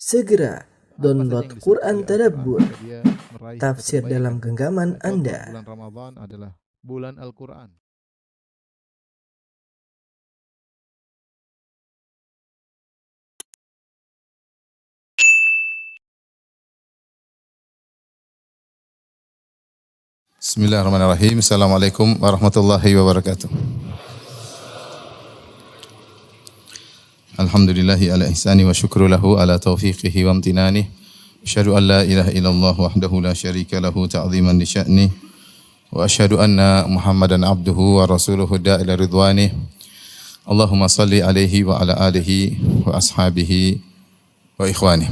Segera download Quran Tadabbur, dia meraih tafsir kebaikan. dalam genggaman Contoh, Anda. Bulan Ramadan adalah bulan Al-Quran. Bismillahirrahmanirrahim. Assalamualaikum warahmatullahi wabarakatuh. Alhamdulillahi ala ihsani wa syukru lahu ala taufiqihi wa amtinani. Asyhadu an la ilaha illallah wahdahu la syarika lahu ta'ziman li sya'ni. Wa asyhadu anna Muhammadan abduhu wa rasuluhu da'ila ridwani. Allahumma salli alaihi wa ala alihi wa ashabihi wa ikhwani.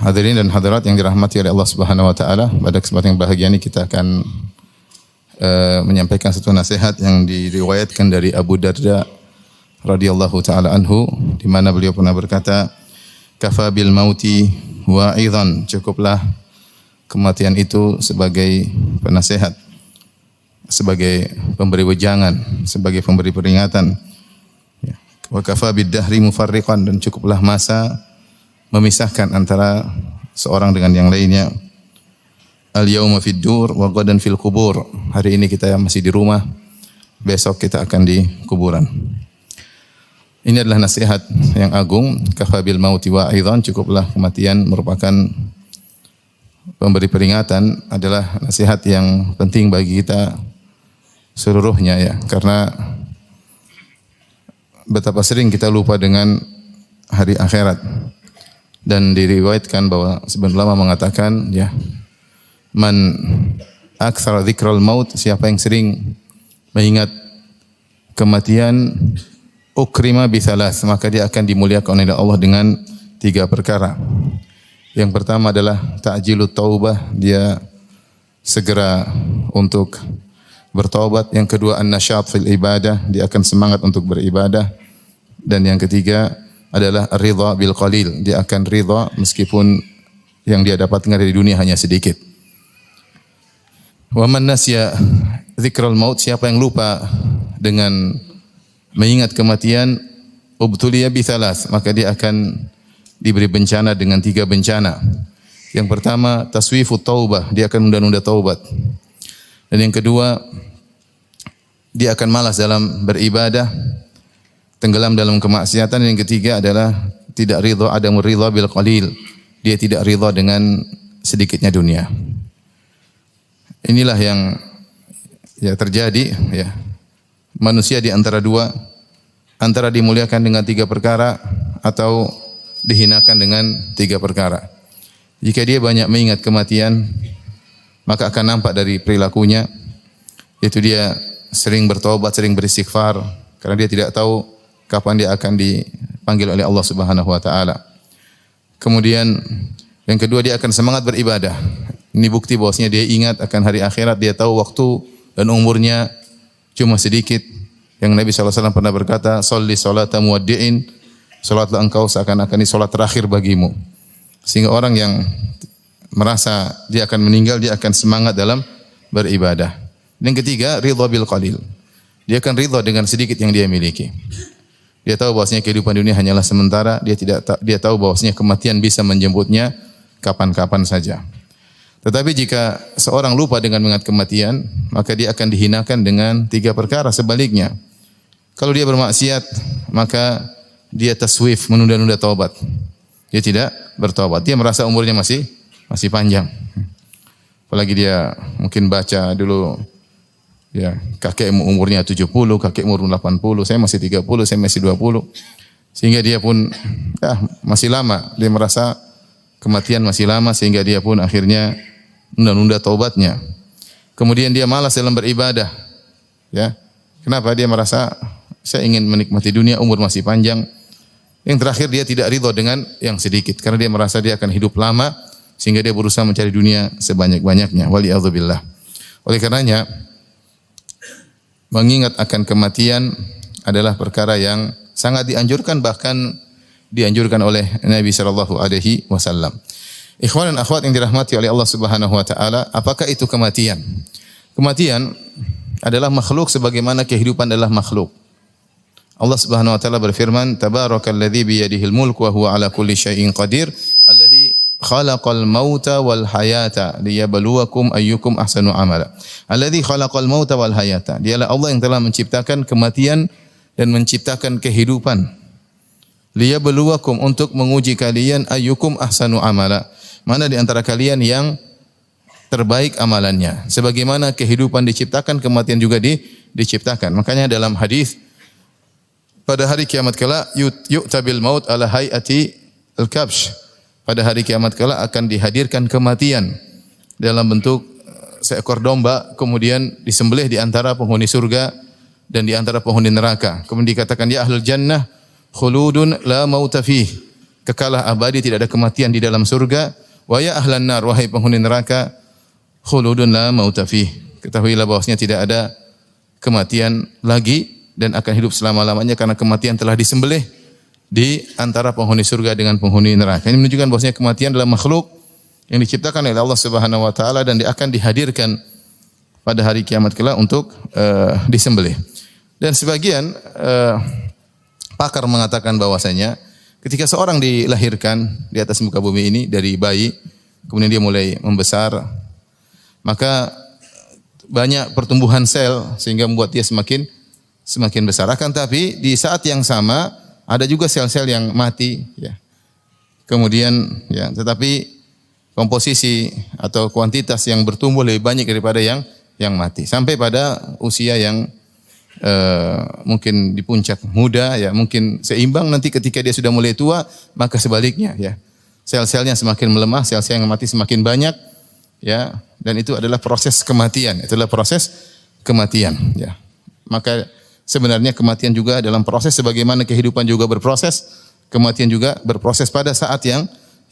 Hadirin dan hadirat yang dirahmati oleh Allah Subhanahu wa taala, pada kesempatan yang bahagia ini kita akan menyampaikan satu nasihat yang diriwayatkan dari Abu Darda radhiyallahu taala anhu, di mana beliau pernah berkata, "Kafa bil mauti wa'idhan," cukuplah kematian itu sebagai penasehat, sebagai pemberi wejangan, sebagai pemberi peringatan. Wa kafa bid dahri mufarriqan, dan cukuplah masa memisahkan antara seorang dengan yang lainnya. Al-yawma fid dur wa ghadan fil qubur. Hari ini kita masih di rumah, besok kita akan di kuburan. Ini adalah nasihat yang agung. Kafabil mauti wa'idhan, cukuplah kematian merupakan pemberi peringatan, adalah nasihat yang penting bagi kita seluruhnya, ya, karena betapa sering kita lupa dengan hari akhirat. Dan diriwayatkan bahwa sebagian ulama mengatakan, ya, man aktsara dzikral maut, siapa yang sering mengingat kematian, ukrima bi tsalas, maka dia akan dimuliakan oleh Allah dengan 3 perkara. Yang pertama adalah ta'jilut taubah, dia segera untuk bertaubat. Yang kedua an-nasyat fil ibadah, dia akan semangat untuk beribadah. Dan yang ketiga adalah ridha bil qalil, dia akan ridha meskipun yang dia dapatkan dari dunia hanya sedikit. Wa man nasya dzikral maut, siapa yang lupa dengan mengingat kematian, ubtuliya bi tsalas, maka dia akan diberi bencana dengan 3 bencana. Yang pertama taswifut taubah, dia akan menunda-nunda taubat. Dan yang kedua, dia akan malas dalam beribadah, tenggelam dalam kemaksiatan. Dan yang ketiga adalah tidak ridha, adamur ridha bil qalil, dia tidak ridha dengan sedikitnya dunia. Inilah yang terjadi, ya. Manusia di antara dua, antara dimuliakan dengan 3 perkara atau dihinakan dengan 3 perkara. Jika dia banyak mengingat kematian, maka akan nampak dari perilakunya, yaitu dia sering bertaubat, sering beristighfar, karena dia tidak tahu kapan dia akan dipanggil oleh Allah Subhanahu wa taala. Kemudian yang kedua, dia akan semangat beribadah. Ini bukti bahwasanya dia ingat akan hari akhirat, dia tahu waktu dan umurnya cuma sedikit. Yang Nabi SAW pernah berkata, "Sholli sholata muwaddi'in," salatlah engkau seakan-akan ini salat terakhir bagimu. Sehingga orang yang merasa dia akan meninggal, dia akan semangat dalam beribadah. Yang ketiga, ridha bil qalil. Dia akan ridha dengan sedikit yang dia miliki. Dia tahu bahwasanya kehidupan dunia hanyalah sementara. Dia tahu bahwasanya kematian bisa menjemputnya kapan-kapan saja. Tetapi jika seorang lupa dengan mengingat kematian, maka dia akan dihinakan dengan 3 perkara. Sebaliknya, kalau dia bermaksiat, maka dia taswif, menunda-nunda taubat. Dia tidak bertaubat. Dia merasa umurnya masih panjang. Apalagi dia mungkin baca dulu, ya, kakek umurnya 70, kakek umur 80, saya masih 30, saya masih 20. Sehingga dia pun masih lama, dia merasa kematian masih lama, sehingga dia pun akhirnya menunda taubatnya. Kemudian dia malas dalam beribadah. Ya. Kenapa? Dia merasa saya ingin menikmati dunia, umur masih panjang. Yang terakhir, dia tidak ridha dengan yang sedikit, karena dia merasa dia akan hidup lama, sehingga dia berusaha mencari dunia sebanyak-banyaknya. Waliyadzubillah. Oleh karenanya, mengingat akan kematian adalah perkara yang sangat dianjurkan, bahkan dianjurkan oleh Nabi sallallahu alaihi wasallam. Ikhwan dan akhwat yang dirahmati oleh Allah Subhanahu wa taala, apakah itu kematian? Kematian adalah makhluk sebagaimana kehidupan adalah makhluk. Allah Subhanahu wa taala berfirman, "Tabarakalladzi biyadihil mulku wa huwa ala kulli syai'in qadir, alladzi khalaqal mauta wal hayata liyabluwakum ayyukum ahsanu amala." Alladzi khalaqal mauta wal hayata. Dialah Allah yang telah menciptakan kematian dan menciptakan kehidupan. Liyabluwakum, untuk menguji kalian, ayyukum ahsanu amala. Mana di antara kalian yang terbaik amalannya. Sebagaimana kehidupan diciptakan, kematian juga diciptakan. Makanya dalam hadis, pada hari kiamat kala yu'tabil maut ala hayati al-kabsh. Pada hari kiamat kala akan dihadirkan kematian dalam bentuk seekor domba, kemudian disembelih di antara penghuni surga dan di antara penghuni neraka. Kemudian dikatakan, ya ahlul jannah khuludun la mauta fih. Kekalah abadi, tidak ada kematian di dalam surga. Wa ya ahlan nar, wahai penghuni neraka, khuludun la mauta fih. Ketahuilah bahwasanya tidak ada kematian lagi dan akan hidup selama-lamanya karena kematian telah disembelih di antara penghuni surga dengan penghuni neraka. Ini menunjukkan bahwasanya kematian adalah makhluk yang diciptakan oleh Allah Subhanahu wa taala dan dia akan dihadirkan pada hari kiamat kelak untuk disembelih. Dan sebagian pakar mengatakan bahwasanya ketika seorang dilahirkan di atas muka bumi ini dari bayi, kemudian dia mulai membesar, maka banyak pertumbuhan sel sehingga membuat dia semakin besar. Akan tapi di saat yang sama ada juga sel-sel yang mati, ya. Kemudian, ya, tetapi komposisi atau kuantitas yang bertumbuh lebih banyak daripada yang mati. Sampai pada usia yang mungkin di puncak muda, ya, mungkin seimbang. Nanti ketika dia sudah mulai tua, maka sebaliknya, ya, sel-selnya semakin melemah, sel-sel yang mati semakin banyak, ya. Dan itu adalah proses kematian. Itulah proses kematian, ya. Maka sebenarnya kematian juga dalam proses sebagaimana kehidupan juga berproses, kematian juga berproses pada saat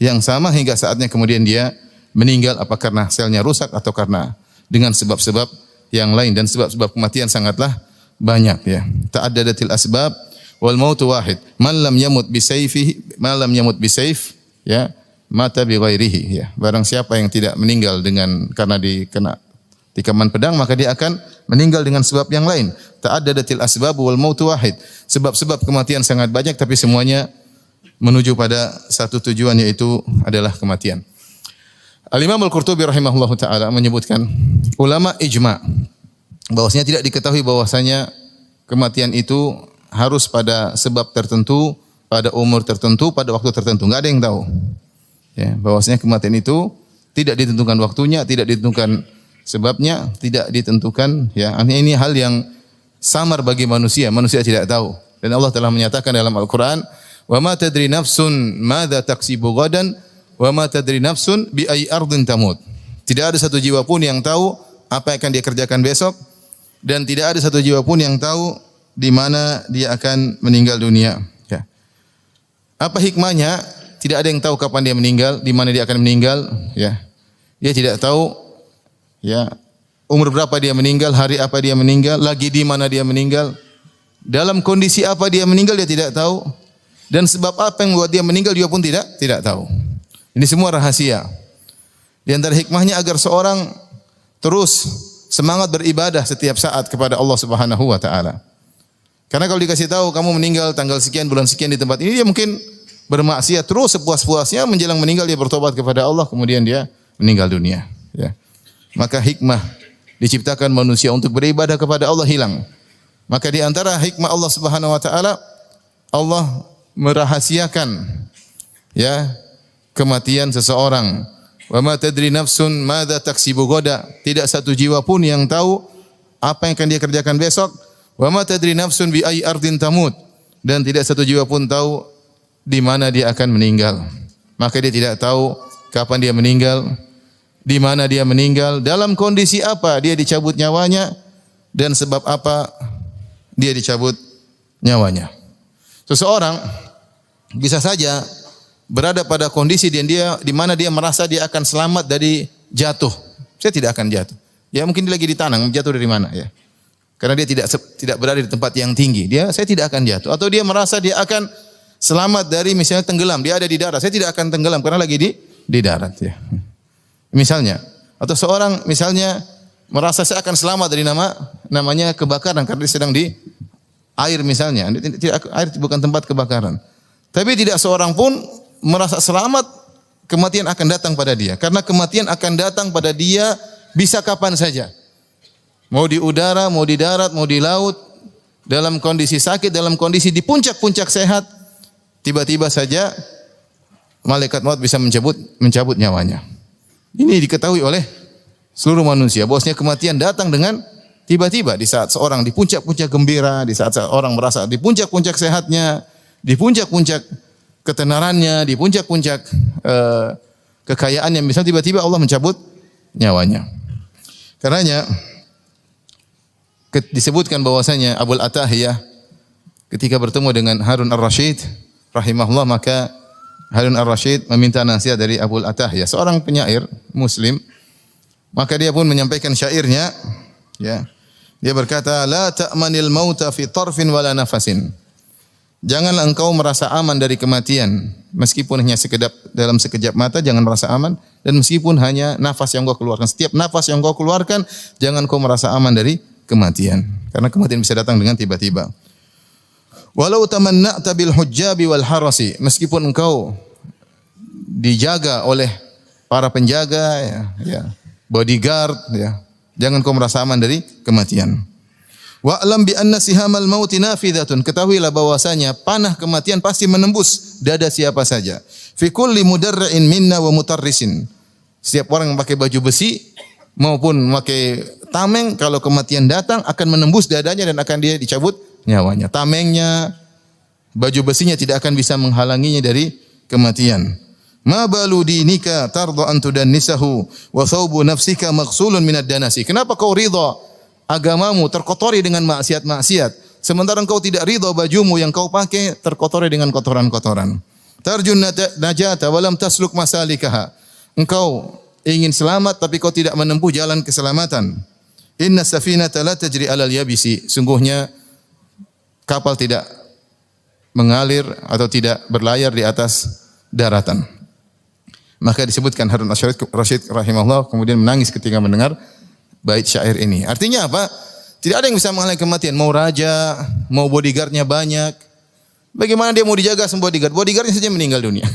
yang sama hingga saatnya kemudian dia meninggal, apa karena selnya rusak atau karena dengan sebab-sebab yang lain. Dan sebab-sebab kematian sangatlah banyak, ya. Ta'addadatil asbab wal mautu wahid. Man lam yamut bisayfihi, man lam yamut bisayf, ya, mata bi ghairihi, ya. Barang siapa yang tidak meninggal karena dikena tikaman pedang, maka dia akan meninggal dengan sebab yang lain. Ta'addadatil asbab wal mautu wahid. Sebab-sebab kematian sangat banyak tapi semuanya menuju pada satu tujuan, yaitu adalah kematian. Al-Imam Al-Qurtubi rahimahullahu taala menyebutkan, ulama ijma' bahwasanya tidak diketahui bahwasanya kematian itu harus pada sebab tertentu, pada umur tertentu, pada waktu tertentu. Enggak ada yang tahu. Ya, bahwasanya kematian itu tidak ditentukan waktunya, tidak ditentukan sebabnya, tidak ditentukan, ya. Ini hal yang samar bagi manusia. Manusia tidak tahu. Dan Allah telah menyatakan dalam Al-Qur'an, "Wa ma tadri nafsun madza taksibu ghadan, wa ma tadri nafsun bi ayyi ardin tamut." Tidak ada satu jiwa pun yang tahu apa yang akan dia kerjakan besok, dan tidak ada satu jiwa pun yang tahu di mana dia akan meninggal dunia, ya. Apa hikmahnya? Tidak ada yang tahu kapan dia meninggal, di mana dia akan meninggal, ya. Dia tidak tahu, ya, umur berapa dia meninggal, hari apa dia meninggal, lagi di mana dia meninggal, dalam kondisi apa dia meninggal dia tidak tahu, dan sebab apa yang membuat dia meninggal dia pun tidak tahu. Ini semua rahasia. Di antara hikmahnya agar seorang terus semangat beribadah setiap saat kepada Allah Subhanahu wa taala. Karena kalau dikasih tahu kamu meninggal tanggal sekian bulan sekian di tempat ini, dia mungkin bermaksiat terus sepuas-puasnya, menjelang meninggal dia bertobat kepada Allah, kemudian dia meninggal dunia, ya. Maka hikmah diciptakan manusia untuk beribadah kepada Allah hilang. Maka di antara hikmah Allah Subhanahu wa taala, Allah merahasiakan, ya, kematian seseorang. Wa ma tadri nafsun madza taksibu ghadan. Tidak satu jiwa pun yang tahu apa yang akan dia kerjakan besok. Wa ma tadri nafsun bi ayyi ardin tamut. Dan tidak satu jiwa pun tahu di mana dia akan meninggal. Maka dia tidak tahu kapan dia meninggal, di mana dia meninggal, dalam kondisi apa dia dicabut nyawanya, dan sebab apa dia dicabut nyawanya. Seseorang bisa saja berada pada kondisi dia di mana dia merasa dia akan selamat dari jatuh. Saya tidak akan jatuh. Ya mungkin dia lagi ditanang, jatuh dari mana, ya. Karena dia tidak berada di tempat yang tinggi. Saya tidak akan jatuh. Atau dia merasa dia akan selamat dari misalnya tenggelam, dia ada di darat. Saya tidak akan tenggelam karena lagi di darat, ya. Misalnya, atau seorang misalnya merasa saya akan selamat dari namanya kebakaran karena dia sedang air misalnya, air bukan tempat kebakaran. Tapi tidak seorang pun merasa selamat kematian akan datang pada dia. Karena kematian akan datang pada dia bisa kapan saja. Mau di udara, mau di darat, mau di laut, dalam kondisi sakit, dalam kondisi di puncak-puncak sehat, tiba-tiba saja malaikat maut bisa mencabut nyawanya. Ini diketahui oleh seluruh manusia. Bahwasanya kematian datang dengan tiba-tiba di saat seorang di puncak-puncak gembira, di saat seorang merasa di puncak-puncak sehatnya, di puncak-puncak ketenarannya, di puncak-puncak kekayaannya, misalnya tiba-tiba Allah mencabut nyawanya. Karenanya disebutkan bahwasanya Abul Atahiyah ketika bertemu dengan Harun Ar-Rasyid rahimahullah, maka Harun Ar-Rasyid meminta nasihat dari Abul Atahiyah, seorang penyair muslim. Maka dia pun menyampaikan syairnya, ya. Dia berkata, "La ta'manil mauta fi tarfin wala nafasin." Janganlah engkau merasa aman dari kematian, meskipun hanya dalam sekejap mata, jangan merasa aman, dan meskipun hanya nafas yang kau keluarkan. Setiap nafas yang kau keluarkan, jangan kau merasa aman dari kematian, karena kematian bisa datang dengan tiba-tiba. Walau tamanna'ta bil hujjabi wal harasi, meskipun engkau dijaga oleh para penjaga, ya, bodyguard, ya, jangan kau merasa aman dari kematian. Wa'lam bi anna sihamal mauti nafidatun, ketahuilah bahwasanya panah kematian pasti menembus dada siapa saja. Fi kulli mudarrin minna wa mutarrisin, setiap orang yang pakai baju besi maupun memakai tameng, kalau kematian datang akan menembus dadanya dan akan dia dicabut nyawanya. Tamengnya, baju besinya tidak akan bisa menghalanginya dari kematian. Ma balu dinika tarda an tudannisahu wa thawbu nafsika maghsulun minad danasi. Kenapa kau ridha agamamu terkotori dengan maksiat-maksiat, sementara engkau tidak ridha bajumu yang kau pakai terkotori dengan kotoran-kotoran. Tarjun najata wa lam tasluk masalikaha. Engkau ingin selamat tapi kau tidak menempuh jalan keselamatan. Inna safinata la tajri alal yabisi. Sungguhnya kapal tidak mengalir atau tidak berlayar di atas daratan. Maka disebutkan Harun Ar-Rasyid rahimahullah kemudian menangis ketika mendengar bait syair ini. Artinya apa? Tidak ada yang bisa menghalangi kematian. Mau raja, mau bodyguardnya banyak. Bagaimana dia mau dijaga semua bodyguard? Bodyguardnya saja meninggal dunia.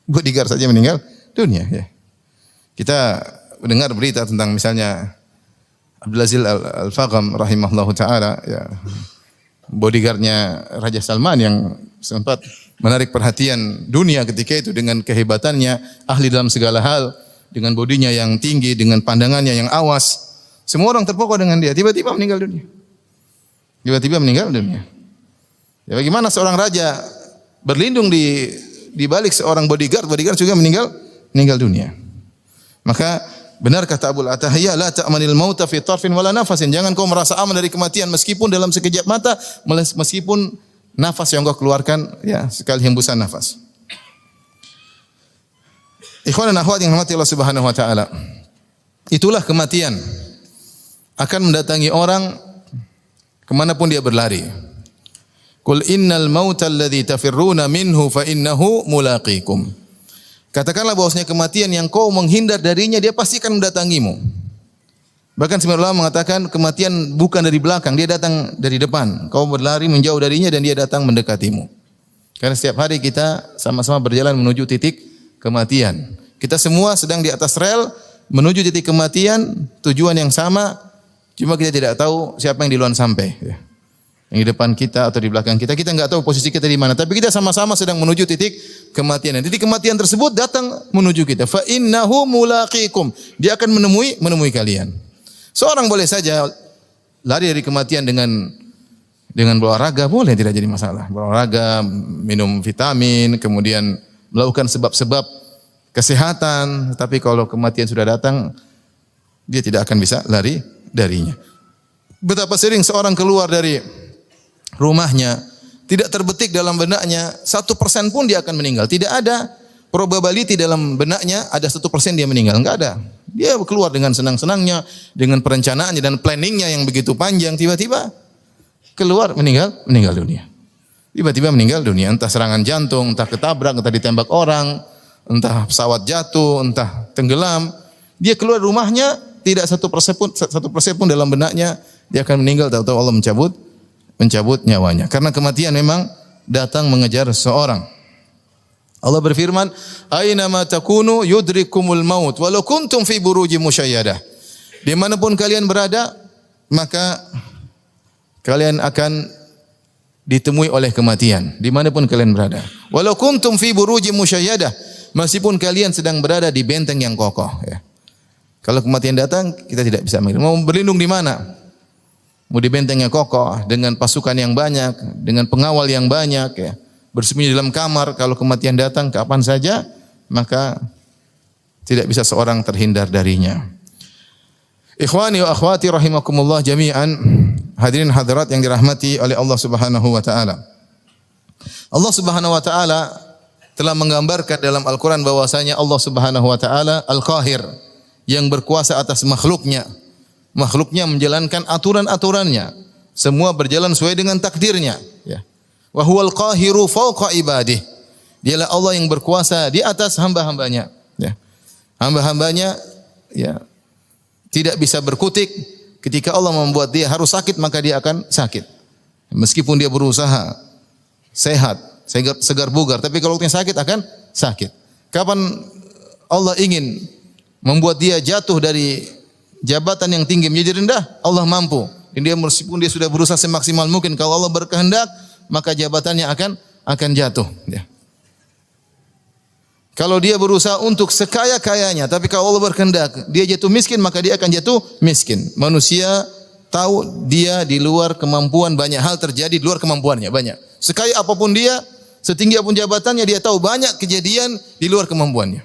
Bodyguard saja meninggal dunia. Ya. Kita mendengar berita tentang misalnya Abdul Aziz Al-Fagham rahimahullahu ta'ala, ya, bodyguardnya Raja Salman yang sempat menarik perhatian dunia ketika itu dengan kehebatannya, ahli dalam segala hal, dengan bodinya yang tinggi, dengan pandangannya yang awas. Semua orang terpukau dengan dia, tiba-tiba meninggal dunia. Tiba-tiba meninggal dunia. Ya, bagaimana seorang raja berlindung di balik seorang bodyguard juga meninggal dunia. Maka benar kata Abul Atahiyah, la ta'manil mauta fi tarfin wala nafasin. Jangan kau merasa aman dari kematian meskipun dalam sekejap mata, meskipun nafas yang kau keluarkan, ya, sekali hembusan nafas. Ikhwan dan akhwat yang dirahmati Allah Subhanahu wa taala. Itulah kematian akan mendatangi orang kemanapun dia berlari. Qul innal mauta alladhi tafirruna minhu fa innahu mulaqikum. Katakanlah bahwasanya kematian yang kau menghindar darinya dia pasti akan mendatangimu. Bahkan sebagian ulama mengatakan kematian bukan dari belakang, dia datang dari depan. Kau berlari menjauh darinya dan dia datang mendekatimu. Karena setiap hari kita sama-sama berjalan menuju titik kematian. Kita semua sedang di atas rel menuju titik kematian, tujuan yang sama, cuma kita tidak tahu siapa yang duluan sampai. Yang di depan kita atau di belakang kita, kita enggak tahu posisi kita di mana. Tapi kita sama-sama sedang menuju titik kematian. Dan titik kematian tersebut datang menuju kita. Fa innahu mulaqikum. Dia akan menemui kalian. Seorang boleh saja lari dari kematian dengan berolahraga, boleh, tidak jadi masalah. Berolahraga, minum vitamin, kemudian melakukan sebab-sebab kesehatan. Tapi kalau kematian sudah datang, dia tidak akan bisa lari darinya. Betapa sering seorang keluar dari rumahnya, tidak terbetik dalam benaknya 1% pun dia akan meninggal. Tidak ada probability dalam benaknya ada 1% dia meninggal. Enggak ada. Dia keluar dengan senang-senangnya, dengan perencanaannya dan planningnya yang begitu panjang, tiba-tiba keluar meninggal dunia. Tiba-tiba meninggal dunia, entah serangan jantung, entah ketabrak, entah ditembak orang, entah pesawat jatuh, entah tenggelam. Dia keluar rumahnya tidak 1% pun dalam benaknya dia akan meninggal, tahu-tahu Allah mencabut mencabut nyawanya. Karena kematian memang datang mengejar seseorang. Allah berfirman, "Aina ma takunu yudrikumul maut walau kuntum fi burujin musyayyadah." Dimanapun kalian berada, maka kalian akan ditemui oleh kematian. Dimanapun kalian berada. Walau kuntum fi burujin musyayyadah, meskipun kalian sedang berada di benteng yang kokoh. Ya. Kalau kematian datang, kita tidak bisa mengelak. Mau berlindung di mana? Mau di benteng yang kokoh, dengan pasukan yang banyak, dengan pengawal yang banyak, ya. Bersembunyi dalam kamar, kalau kematian datang kapan saja, maka tidak bisa seorang terhindar darinya. Ikhwani wa akhwati rahimakumullah jami'an, hadirin hadirat yang dirahmati oleh Allah Subhanahu wa taala. Allah Subhanahu wa taala telah menggambarkan dalam Al-Qur'an bahwasanya Allah Subhanahu wa taala Al-Qahir, yang berkuasa atas makhluknya. Makhluknya menjalankan aturan-aturannya. Semua berjalan sesuai dengan takdirnya, ya. Wa huwal qahiru fawqa ibadih. Dialah Allah yang berkuasa di atas hamba-hambanya, ya. Hamba-hambanya, ya, tidak bisa berkutik. Ketika Allah membuat dia harus sakit, maka dia akan sakit. Meskipun dia berusaha sehat, segar bugar, tapi kalau dia sakit akan sakit. Kapan Allah ingin membuat dia jatuh dari jabatan yang tinggi menjadi rendah, Allah mampu. Dan dia meskipun dia sudah berusaha semaksimal mungkin, kalau Allah berkehendak, maka jabatannya akan jatuh, ya. Kalau dia berusaha untuk sekaya-kayanya, tapi kalau Allah berkehendak dia jatuh miskin, maka dia akan jatuh miskin. Manusia tahu dia di luar kemampuan, banyak hal terjadi di luar kemampuannya, banyak. Sekaya apapun dia, setinggi apapun jabatannya, dia tahu banyak kejadian di luar kemampuannya,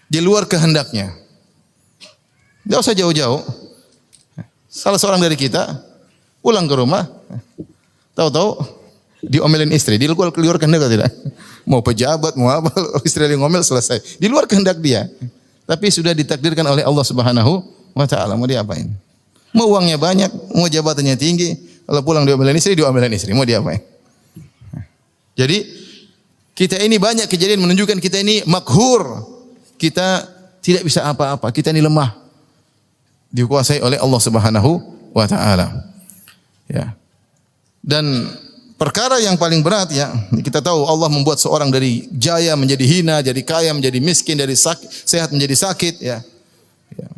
di luar kehendaknya. Tidak usah jauh-jauh. Salah seorang dari kita pulang ke rumah, tahu-tahu diomelin istri, di luar kehendak atau tidak? Mau pejabat, mau apa, istri yang ngomel selesai. Di luar kehendak dia. Tapi sudah ditakdirkan oleh Allah Subhanahu wa taala, mau diapain? Mau uangnya banyak, mau jabatannya tinggi, kalau pulang diomelin istri, mau diapain? Jadi kita ini banyak kejadian menunjukkan kita ini makhur. Kita tidak bisa apa-apa, kita ini lemah. Dikuasai oleh Allah Subhanahu wa taala. Ya. Dan perkara yang paling berat, ya, kita tahu Allah membuat seorang dari jaya menjadi hina, dari kaya menjadi miskin, dari sehat menjadi sakit, ya.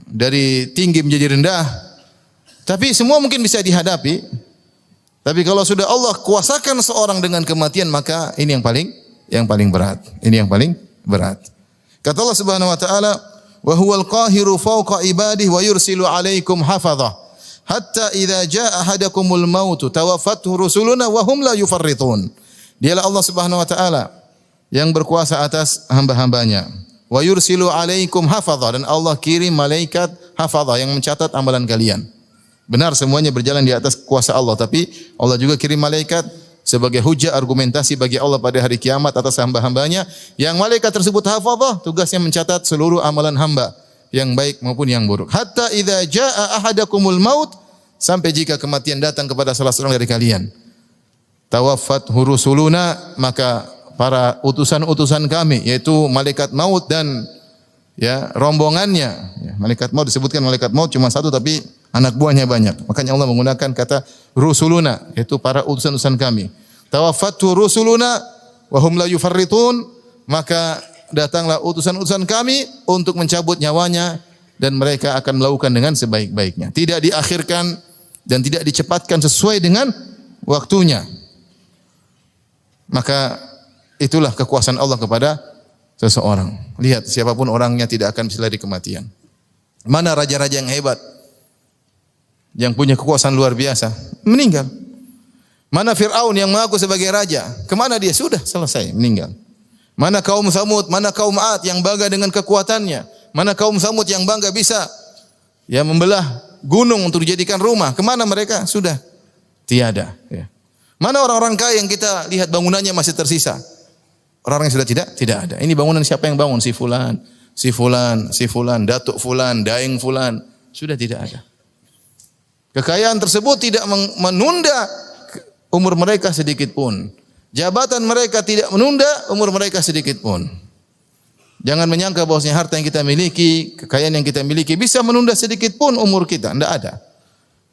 Dari tinggi menjadi rendah. Tapi semua mungkin bisa dihadapi. Tapi kalau sudah Allah kuasakan seorang dengan kematian, maka ini yang paling berat. Ini yang paling berat. Kata Allah Subhanahu wa taala, "Wa huwal qahiru fawqa ibadihi wa yursilu 'alaikum hafadhah. Hatta idza jaa ahadakumul maut tawaffathu rusuluna wa hum la yufarritun." Dialah Allah Subhanahu wa taala yang berkuasa atas hamba-hambanya. Wa yursilu 'alaikum hafadha, dan Allah kirim malaikat hafadha yang mencatat amalan kalian. Benar semuanya berjalan di atas kuasa Allah, tapi Allah juga kirim malaikat sebagai hujah argumentasi bagi Allah pada hari kiamat atas hamba-hambanya. Yang malaikat tersebut hafadha, tugasnya mencatat seluruh amalan hamba, yang baik maupun yang buruk. Hatta idza jaa ahadakumul maut, sampai jika kematian datang kepada salah seorang dari kalian. Tawaffathu rusuluna, maka para utusan-utusan kami, yaitu malaikat maut dan, ya, rombongannya. Ya, malaikat maut disebutkan malaikat maut cuma satu, tapi anak buahnya banyak. Makanya Allah menggunakan kata rusuluna, yaitu para utusan-utusan kami. Tawaffathu rusuluna wa hum la yufarritun, maka datanglah utusan-utusan kami untuk mencabut nyawanya, dan mereka akan melakukan dengan sebaik-baiknya. Tidak diakhirkan dan tidak dicepatkan sesuai dengan waktunya. Maka itulah kekuasaan Allah kepada seseorang. Lihat, siapapun orangnya tidak akan bisa lari kematian. Mana raja-raja yang hebat, yang punya kekuasaan luar biasa, meninggal. Mana Fir'aun yang mengaku sebagai raja, kemana dia? Sudah selesai, meninggal. Mana kaum Samud, mana kaum Ad yang bangga dengan kekuatannya, mana kaum Samud yang bangga bisa, ya, membelah gunung untuk dijadikan rumah, kemana mereka? Sudah tiada, ya. Mana orang-orang kaya yang kita lihat bangunannya masih tersisa? Orang-orang yang sudah tidak ada. Ini bangunan siapa yang bangun? Si fulan, datuk fulan, daeng fulan, sudah tidak ada. Kekayaan tersebut tidak menunda umur mereka sedikit pun. Jabatan mereka tidak menunda umur mereka sedikit pun. Jangan menyangka bahwasanya harta yang kita miliki, kekayaan yang kita miliki bisa menunda sedikit pun umur kita. Tidak ada.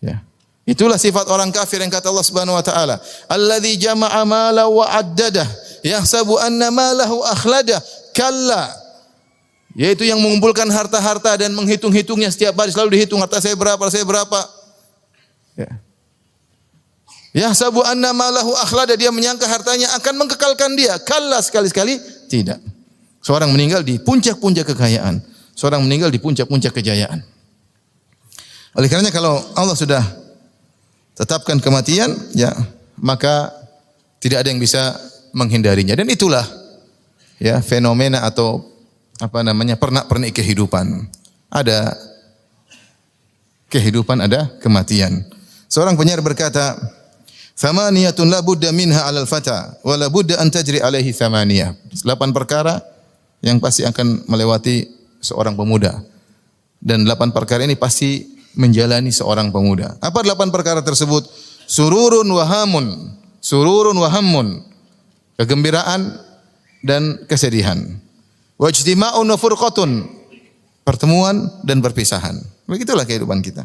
Ya. Itulah sifat orang kafir yang kata Allah Subhanahu wa taala, "Alladzi jama'a mala wa 'addadah, yahsabu anna malahu akhladah." Kalla. Yaitu yang mengumpulkan harta-harta dan menghitung-hitungnya setiap hari, selalu dihitung harta saya berapa, Ya. Yahsabu anna malahu akhlada, dia menyangka hartanya akan mengkekalkan dia. Kalla, sekali-sekali tidak. Seorang meninggal di puncak-puncak kekayaan, seorang meninggal di puncak-puncak kejayaan. Oleh karenanya kalau Allah sudah tetapkan kematian, ya, maka tidak ada yang bisa menghindarinya. Dan itulah ya fenomena atau pernak-pernik kehidupan. Ada kehidupan, ada kematian. Seorang penyair berkata, "Thamaniyatun la budda minha 'alal fata wa la budda an tajri 'alaihi thamaniyah." 8 perkara yang pasti akan melewati seorang pemuda. Dan 8 perkara ini pasti menjalani seorang pemuda. Apa 8 perkara tersebut? Sururun wa hammun. Kegembiraan dan kesedihan. Wajtima'un wa furqatun. Pertemuan dan perpisahan. Begitulah kehidupan kita.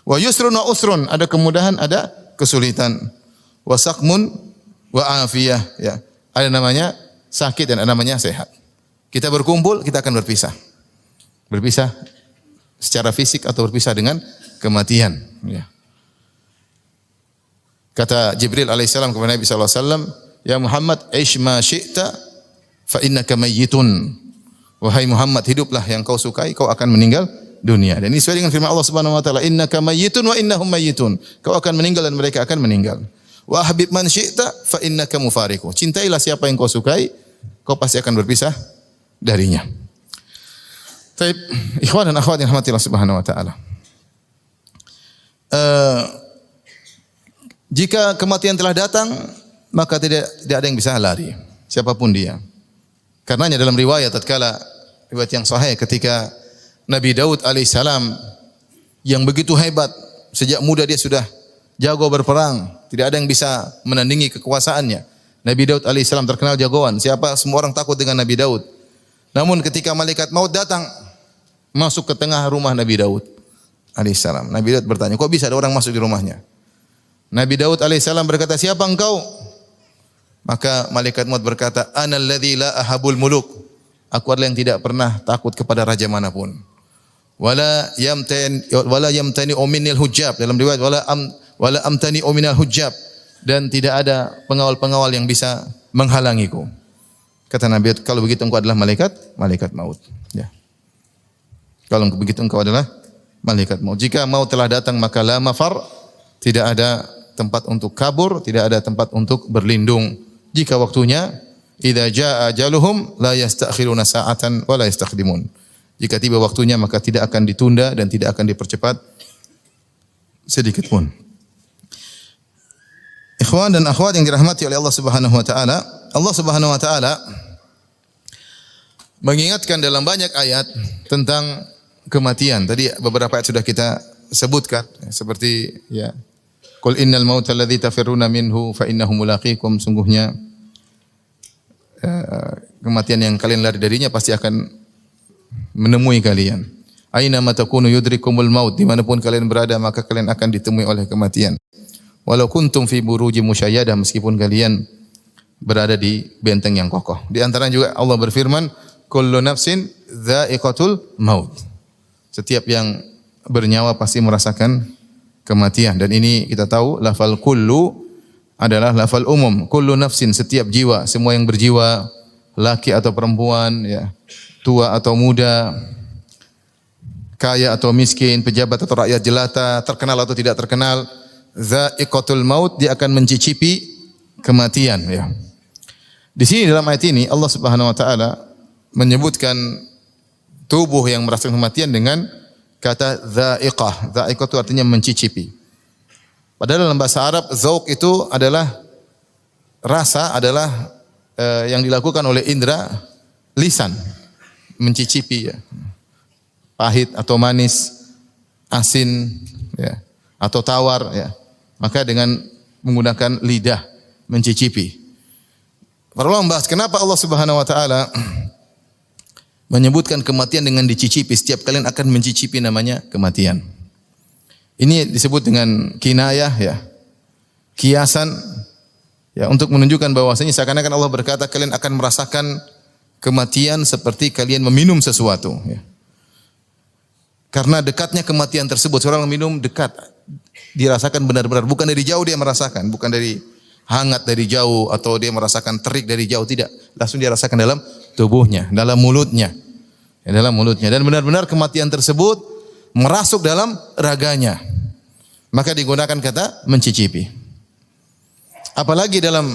Wa yusrun wa usrun, ada kemudahan, ada kesulitan. Wa saqmun wa afiyah, ya. Ada namanya sakit dan ada namanya sehat. Kita berkumpul, kita akan berpisah. Berpisah secara fisik atau berpisah dengan kematian, ya. Kata Jibril alaihissalam kepada Nabi sallallahu alaihi wasallam, "Ya Muhammad, ish ma syi'ta fa innaka mayyitun." Wahai Muhammad, hiduplah yang kau sukai, kau akan meninggal dunia. Dan ini sesuai dengan firman Allah Subhanahu wa taala, "Innaka mayyitun wa innahum mayyitun." Kau akan meninggal dan mereka akan meninggal. Wa habib man syi'ta fa innaka mufariqu. Cintailah siapa yang kau sukai, kau pasti akan berpisah darinya. Baik, ikhwan dan akhwat yang dirahmati Allah Subhanahu wa taala. Jika kematian telah datang, maka tidak ada yang bisa lari, siapapun dia. Karenanya dalam riwayat yang sahih ketika Nabi Daud alaihissalam yang begitu hebat, sejak muda dia sudah jago berperang, tidak ada yang bisa menandingi kekuasaannya. Nabi Daud alaihissalam terkenal jagoan, semua orang takut dengan Nabi Daud. Namun ketika malaikat maut datang masuk ke tengah rumah Nabi Daud alaihissalam, Nabi Daud bertanya, kok bisa ada orang masuk di rumahnya? Nabi Daud alaihissalam berkata, siapa engkau? Maka malaikat maut berkata, ana alladzi la ahabul muluk. Aku adalah yang tidak pernah takut kepada raja manapun. Wala yamtani minil hujab. Dalam riwayat wala amtani minal hujab, dan tidak ada pengawal-pengawal yang bisa menghalangiku. Kata Nabi, kalau begitu engkau adalah malaikat maut. Ya. Kalau begitu engkau adalah malaikat maut. Jika maut telah datang maka la mafar, tidak ada tempat untuk kabur, tidak ada tempat untuk berlindung. Jika waktunya, idza jaa ajaluhum la yastakhiruna sa'atan wa la yastaqdimun. Jika tiba waktunya maka tidak akan ditunda dan tidak akan dipercepat sedikit pun. Ikhwan dan akhwat yang dirahmati oleh Allah Subhanahu wa taala, Allah Subhanahu wa taala mengingatkan dalam banyak ayat tentang kematian. Tadi beberapa ayat sudah kita sebutkan, seperti ya, qul innal mauta alladzi tafirruna minhu fa innahu mulaqikum. Sungguhnya kematian yang kalian lari darinya pasti akan menemui kalian. Aina ma takunu yudrikumul maut. Dimanapun kalian berada maka kalian akan ditemui oleh kematian. Walau kuntum fi burujim musayyadah, meskipun kalian berada di benteng yang kokoh. Di antaranya juga Allah berfirman, kullu nafsin dha'iqatul maut. Setiap yang bernyawa pasti merasakan kematian. Dan ini kita tahu lafal kullu adalah lafal umum. Kullu nafsin, setiap jiwa, semua yang berjiwa, laki atau perempuan, ya, tua atau muda, kaya atau miskin, pejabat atau rakyat jelata, terkenal atau tidak terkenal, dha'iqatul maut, dia akan mencicipi kematian, ya. Di sini dalam ayat ini Allah Subhanahu wa taala menyebutkan tubuh yang merasakan kematian dengan kata dha'iqah. Dha'iqah itu artinya mencicipi. Padahal dalam bahasa Arab dzauq itu adalah rasa, adalah yang dilakukan oleh indera lisan, mencicipi, ya. Pahit atau manis, asin, ya, atau tawar, ya. Maka dengan menggunakan lidah mencicipi. Para ulama membahas kenapa Allah Subhanahu wa taala menyebutkan kematian dengan dicicipi. Setiap kalian akan mencicipi namanya kematian. Ini disebut dengan kinayah ya. Kiasan ya untuk menunjukkan bahwasanya seakan-akan Allah berkata kalian akan merasakan kematian seperti kalian meminum sesuatu ya. Karena dekatnya kematian tersebut, seorang minum dekat, dirasakan benar-benar, bukan dari jauh dia merasakan, bukan dari hangat dari jauh atau dia merasakan terik dari jauh, tidak, langsung dia rasakan dalam tubuhnya, dalam mulutnya, ya, dalam mulutnya, dan benar-benar kematian tersebut merasuk dalam raganya, maka digunakan kata mencicipi. Apalagi dalam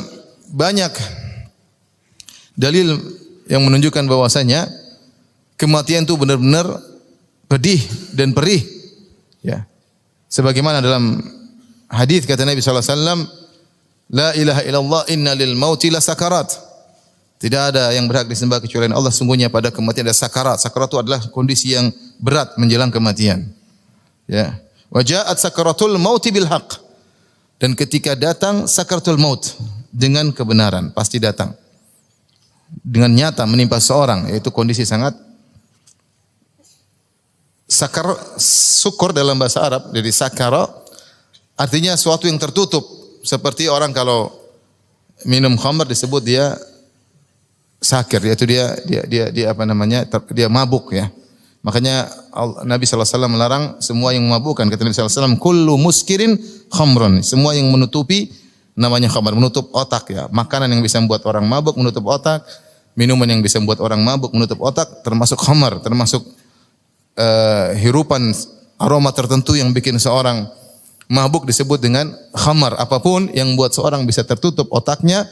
banyak dalil yang menunjukkan bahwasanya kematian itu benar-benar pedih dan perih ya. Sebagaimana dalam hadis kata Nabi sallallahu alaihi wasallam, la ilaha illallah inna lil mauti la sakarat. Tidak ada yang berhak disembah kecuali Allah, sungguhnya pada kematian ada sakarat. Sakarat itu adalah kondisi yang berat menjelang kematian. Ya. Wa ja'at sakaratul mauti bil haqq. Dan ketika datang sakaratul maut dengan kebenaran, pasti datang. Dengan nyata menimpa seorang, yaitu kondisi sangat syukur dalam bahasa Arab, dari sakara artinya sesuatu yang tertutup, seperti orang kalau minum khamr disebut dia sakir, yaitu dia apa namanya, dia mabuk ya. Makanya Nabi sallallahu alaihi wasallam melarang semua yang memabukkan. Kata Nabi sallallahu alaihi wasallam, kullu muskirin khamrun, semua yang menutupi namanya khamr, menutup otak ya. Makanan yang bisa membuat orang mabuk menutup otak, minuman yang bisa membuat orang mabuk menutup otak, termasuk khamr, termasuk hirupan aroma tertentu yang bikin seorang mabuk disebut dengan khamar. Apapun yang buat seorang bisa tertutup otaknya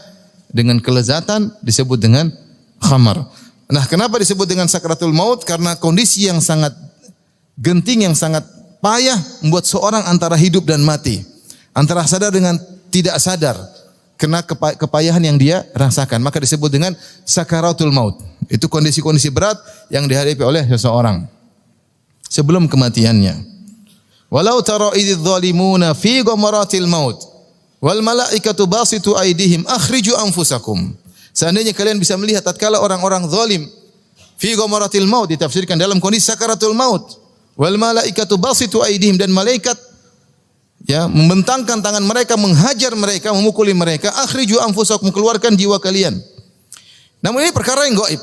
dengan kelezatan disebut dengan khamar. Nah, kenapa disebut dengan sakratul maut? Karena kondisi yang sangat genting, yang sangat payah membuat seorang antara hidup dan mati, antara sadar dengan tidak sadar, kena kepayahan yang dia rasakan, maka disebut dengan sakaratul maut. Itu kondisi-kondisi berat yang dihadapi oleh seseorang sebelum kematiannya. Walau tara idzal zalimuna fi ghamaratil maut wal malaikatu basitu aydihim akhriju anfusakum. Seandainya kalian bisa melihat tatkala orang-orang zalim fi ghamaratil maut, ditafsirkan dalam kondisi sakaratul maut, wal malaikatu basitu aydihim, dan malaikat ya membentangkan tangan mereka, menghajar mereka, memukuli mereka, akhriju anfusakum, keluarkan jiwa kalian. Namun ini perkara yang gaib,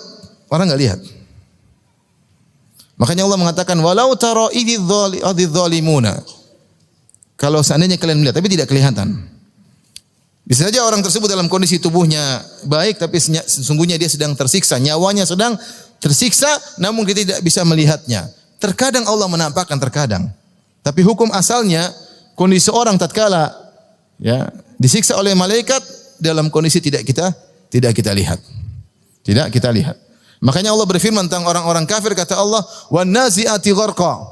orang enggak lihat. Makanya Allah mengatakan walau tara idzal zalimuna. Kalau seandainya kalian melihat tapi tidak kelihatan. Bisa saja orang tersebut dalam kondisi tubuhnya baik tapi sesungguhnya dia sedang tersiksa, nyawanya sedang tersiksa namun dia tidak bisa melihatnya. Terkadang Allah menampakkan, terkadang. Tapi hukum asalnya kondisi orang tatkala ya disiksa oleh malaikat dalam kondisi tidak kita lihat. Tidak kita lihat. Makanya Allah berfirman tentang orang-orang kafir, kata Allah, "Wan nazi'ati gharqa."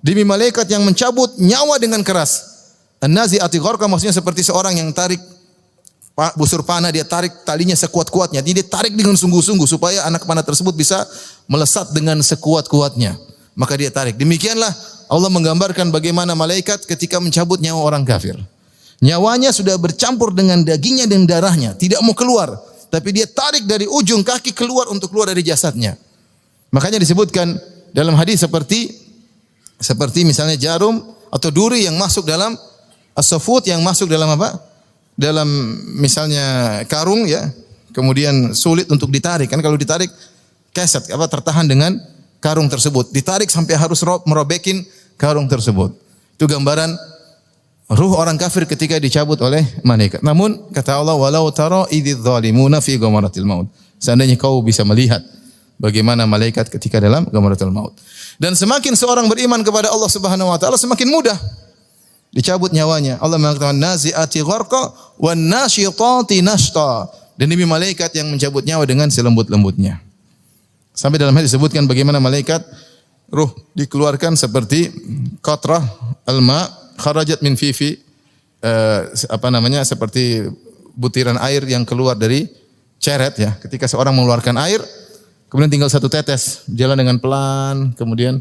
Demi malaikat yang mencabut nyawa dengan keras. An-nazi'ati gharqa maksudnya seperti seorang yang tarik busur panah, dia tarik talinya sekuat-kuatnya. Dia tarik dengan sungguh-sungguh supaya anak panah tersebut bisa melesat dengan sekuat-kuatnya. Maka dia tarik. Demikianlah Allah menggambarkan bagaimana malaikat ketika mencabut nyawa orang kafir. Nyawanya sudah bercampur dengan dagingnya dan darahnya, tidak mau keluar. Tapi dia tarik dari ujung kaki keluar untuk keluar dari jasadnya. Makanya disebutkan dalam hadis seperti misalnya jarum atau duri yang masuk dalam as-safut, yang masuk dalam apa? Dalam misalnya karung ya. Kemudian sulit untuk ditarik. Kan kalau ditarik keset tertahan dengan karung tersebut. Ditarik sampai harus merobekin karung tersebut. Itu gambaran ruh orang kafir ketika dicabut oleh malaikat. Namun kata Allah, walau tara idzal zalimuna fi ghamaratil maut. Seandainya kau bisa melihat bagaimana malaikat ketika dalam ghamaratul maut. Dan semakin seorang beriman kepada Allah Subhanahu wa taala semakin mudah dicabut nyawanya. Allah mengatakan nazi'ati gharqa wan nasyitati nashta. Dan demi malaikat yang mencabut nyawa dengan selembut-lembutnya. Sampai dalam hadis disebutkan bagaimana malaikat ruh dikeluarkan seperti qatrah al-ma' kharajat min fifi, seperti butiran air yang keluar dari ceret ya. Ketika seorang mengeluarkan air, kemudian tinggal satu tetes, jalan dengan pelan, kemudian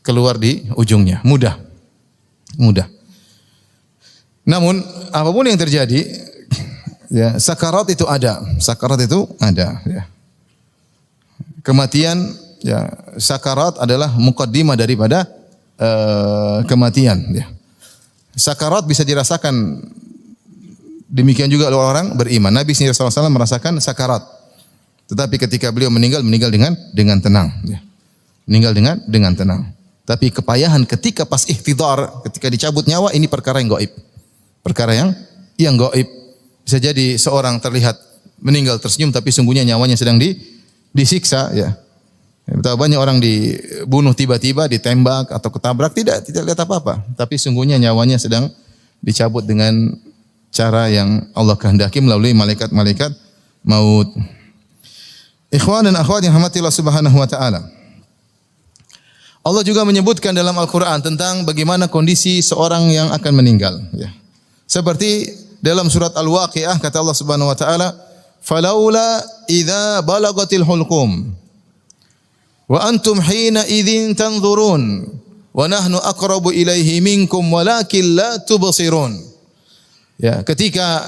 keluar di ujungnya. Mudah. Namun apapun yang terjadi, ya, sakarat itu ada. Ya. Kematian, ya, sakarat adalah muqaddimah daripada kematian. Ya. Sakarat bisa dirasakan, demikian juga oleh orang beriman. Nabi SAW merasakan sakarat. Tetapi ketika beliau meninggal dengan tenang. Ya. Meninggal dengan tenang. Tapi kepayahan ketika pas ihtidar, ketika dicabut nyawa, ini perkara yang gaib. Perkara yang gaib. Bisa jadi seorang terlihat meninggal tersenyum, tapi sungguhnya nyawanya sedang disiksa. Ya. Betapa banyak orang dibunuh tiba-tiba, ditembak atau ketabrak, tidak lihat apa-apa. Tapi sungguhnya nyawanya sedang dicabut dengan cara yang Allah kehendaki melalui malaikat-malaikat maut. Ikhwan dan akhwat yang rahmati Allah Subhanahu wa taala. Allah juga menyebutkan dalam Al-Qur'an tentang bagaimana kondisi seorang yang akan meninggal, ya. Seperti dalam surat Al-Waqiah kata Allah Subhanahu wa taala, "Falaula idza balagatil hulqum wa antum hina idzin tanzurun wa nahnu aqrabu ilaihi minkum walakin la tubsirun." Ya, ketika